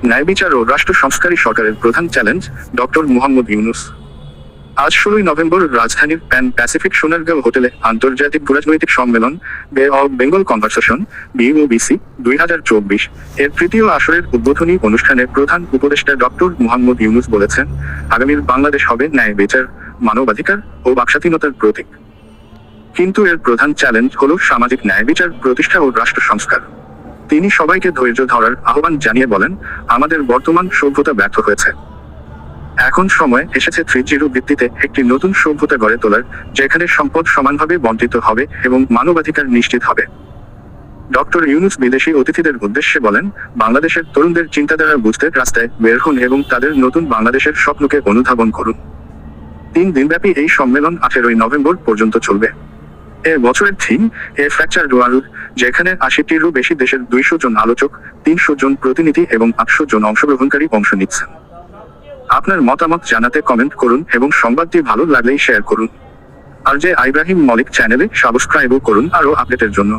ন্যায় বিচার ও রাষ্ট্র সংস্কারই সরকারের প্রধান চ্যালেঞ্জ, ডক্টর মুহাম্মদ ইউনূস। আজ 16 নভেম্বর রাজধানীর প্যান প্যাসিফিক সোনারগাঁও হোটেলে আন্তর্জাতিক ভূরাজনৈতিক সম্মেলন বে অব বেঙ্গল কনভারসেশন BOBC 2024 এর তৃতীয় আসরের উদ্বোধনী অনুষ্ঠানে প্রধান উপদেষ্টা ডক্টর মুহাম্মদ ইউনূস বলেছেন, আগামীর বাংলাদেশ হবে ন্যায় বিচার, মানবাধিকার ও বাকস্বাধীনতার প্রতীক। কিন্তু এর প্রধান চ্যালেঞ্জ হল সামাজিক ন্যায় বিচার প্রতিষ্ঠা ও রাষ্ট্র সংস্কার। তিনি সবাইকে ধৈর্য ধরার আহ্বান জানিয়ে বলেন, আমাদের বর্তমান সভ্যতা ব্যর্থ হয়েছে। এখন সময় এসেছে 3.0 ভিত্তিতে একটি নতুন সভ্যতা গড়ে তোলার, যেখানে সম্পদ সমানভাবে বণ্টিত হবে এবং মানবাধিকার নিশ্চিত হবে। ডক্টর ইউনূস বিদেশি অতিথিদের উদ্দেশ্যে বলেন, বাংলাদেশের তরুণদের চিন্তাধারা বুঝতে রাস্তায় বের হন এবং তাদের নতুন বাংলাদেশের স্বপ্নকে অনুধাবন করুন। 3 দিনব্যাপী এই সম্মেলন 18 নভেম্বর পর্যন্ত চলবে। এ বছরের থিম এ ফ্র্যাকচারড ওয়ার্ল্ড, যেখানে 80টিরও বেশি দেশের 200 জন আলোচক, 300 জন প্রতিনিধি এবং 800 জন অংশগ্রহণকারী অংশ নিচ্ছেন। আপনার মতামত জানাতে কমেন্ট করুন এবং সংবাদটি ভালো লাগলেই শেয়ার করুন। আর যে ইব্রাহিম মলিক চ্যানেলে সাবস্ক্রাইবও করুন আরও আপডেটের জন্য।